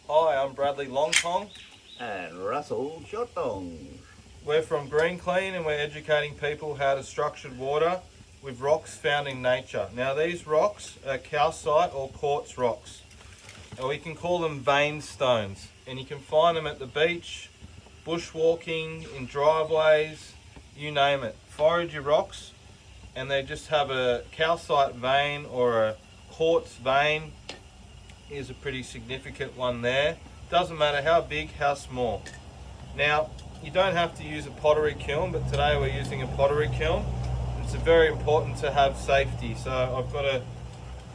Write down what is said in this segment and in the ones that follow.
Hi, I'm Bradley Longtong. And Russell Shotdong. We're from Green Clean and we're educating people how to structure water with rocks found in nature. Now these rocks are calcite or quartz rocks, or we can call them vein stones, and you can find them at the beach, bushwalking, in driveways, you name it. Forage your rocks and they just have a calcite vein or a quartz vein. Is a pretty significant one there. Doesn't matter how big, how small. Now, you don't have to use a pottery kiln, but today we're using a pottery kiln. It's very important to have safety. So I've got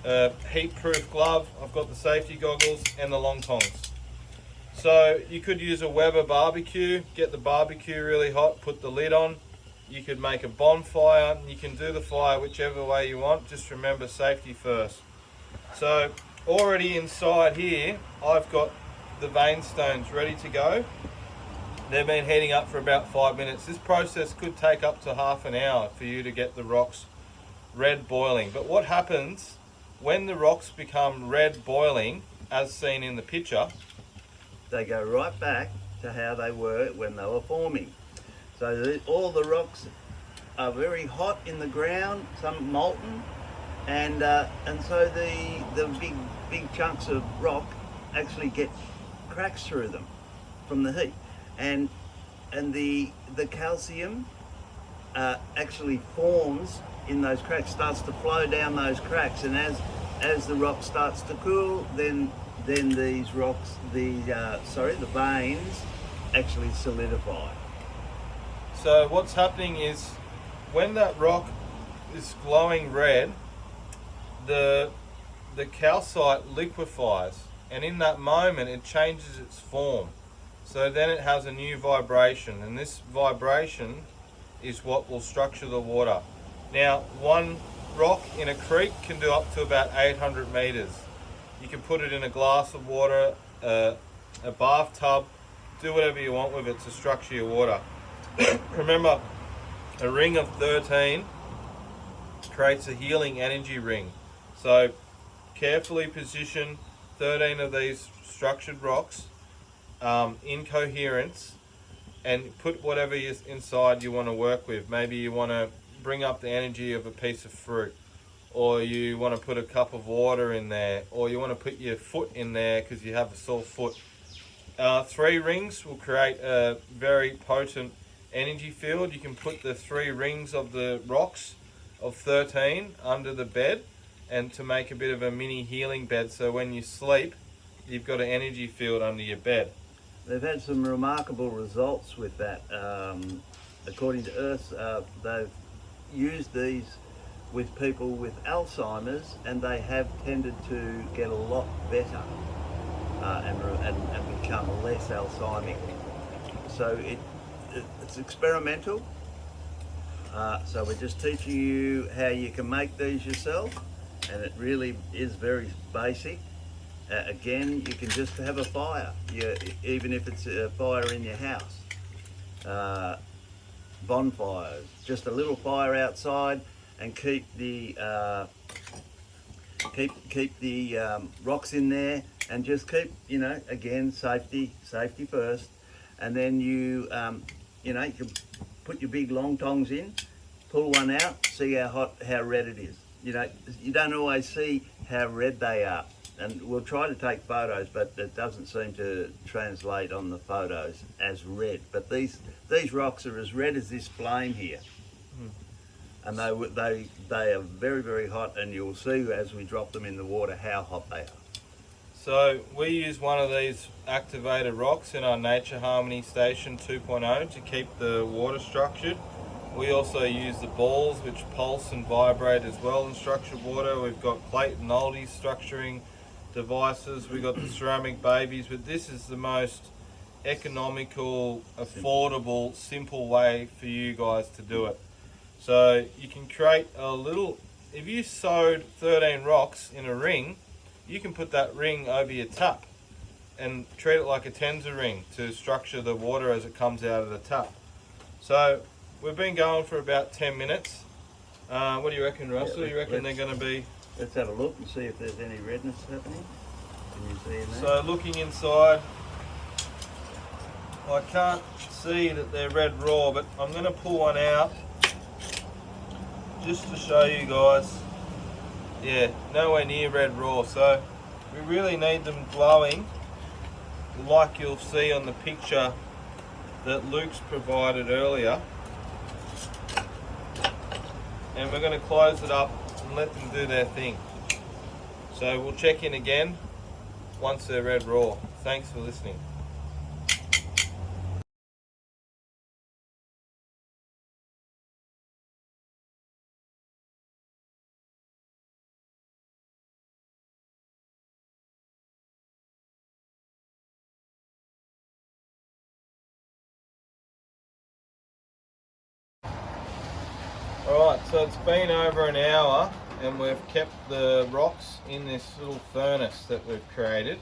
a heat-proof glove, I've got the safety goggles and the long tongs. So you could use a Weber barbecue, get the barbecue really hot, put the lid on. You could make a bonfire, you can do the fire whichever way you want. Just remember safety first. So already inside here, I've got the vein stones ready to go. They've been heating up for about 5 minutes. This process could take up to half an hour for you to get the rocks red boiling. But what happens when the rocks become red boiling, as seen in the picture? They go right back to how they were when they were forming. So all the rocks are very hot in the ground, some molten, and so the big chunks of rock actually get cracks through them from the heat, and the calcium actually forms in those cracks, starts to flow down those cracks, and as the rock starts to cool, then these rocks, the veins actually solidify. So what's happening is when that rock is glowing red, the calcite liquefies, and in that moment it changes its form. So then it has a new vibration, and this vibration is what will structure the water. Now, one rock in a creek can do up to about 800 meters. You can put it in a glass of water, a bathtub, do whatever you want with it to structure your water. Remember, a ring of 13 creates a healing energy ring. So carefully position 13 of these structured rocks in coherence, and put whatever is inside you want to work with. Maybe you want to bring up the energy of a piece of fruit, or you want to put a cup of water in there, or you want to put your foot in there because you have a sore foot. 3 rings will create a very potent energy field. You can put the 3 rings of the rocks of 13 under the bed, and to make a bit of a mini healing bed, so when you sleep you've got an energy field under your bed. They've had some remarkable results with that. According to Earth, they've used these with people with Alzheimer's, and they have tended to get a lot better and become less Alzheimic. So it's experimental. So we're just teaching you how you can make these yourself, and it really is very basic. Again, you can just have a fire, even if it's a fire in your house. Bonfires, just a little fire outside, and keep the rocks in there, and just keep, again, safety first, and then you can put your big long tongs in, pull one out, see how red it is. You don't always see how red they are. And we'll try to take photos, but it doesn't seem to translate on the photos as red. But these rocks are as red as this flame here, and they are very, very hot. And you'll see as we drop them in the water how hot they are. So we use one of these activated rocks in our Nature Harmony Station 2.0 to keep the water structured. We also use the balls which pulse and vibrate as well in structured water. We've got Clayton Oldies structuring devices, we've got the ceramic babies, but this is the most economical, affordable, simple way for you guys to do it. So you can create a little, if you sewed 13 rocks in a ring, you can put that ring over your tap and treat it like a Tenza ring to structure the water as it comes out of the tap. So we've been going for about 10 minutes. What do you reckon, Russell? You reckon they're going to be... Let's have a look and see if there's any redness happening. Can you see in there? So looking inside, I can't see that they're red raw, but I'm going to pull one out just to show you guys. Yeah, nowhere near red raw. So we really need them glowing, like you'll see on the picture that Luke's provided earlier. And we're going to close it up and let them do their thing. So we'll check in again once they're red raw. Thanks for listening. Alright, so it's been over an hour and we've kept the rocks in this little furnace that we've created.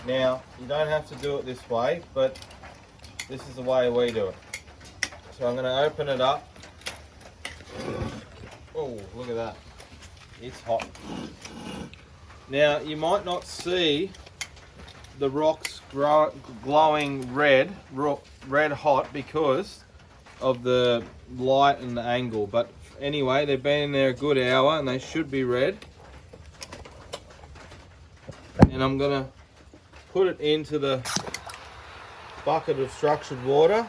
Now, you don't have to do it this way, but this is the way we do it. So I'm going to open it up. Oh, look at that. It's hot. Now, you might not see the rocks glowing red hot because of the light and the angle, but anyway, they've been in there a good hour and they should be red. And I'm gonna put it into the bucket of structured water,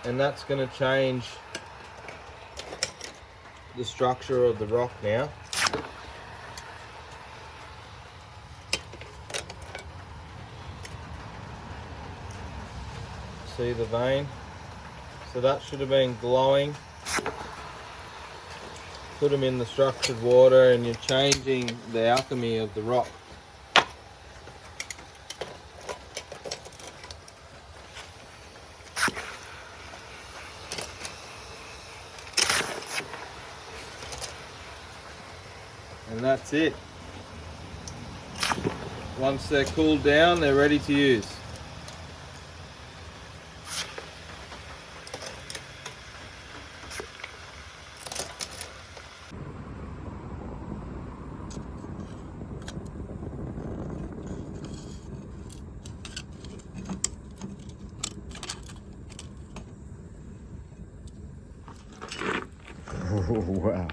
and that's gonna change the structure of the rock now. See the vein? So that should have been glowing. Put them in the structured water and you're changing the alchemy of the rock. And that's it. Once they're cooled down, they're ready to use. Wow.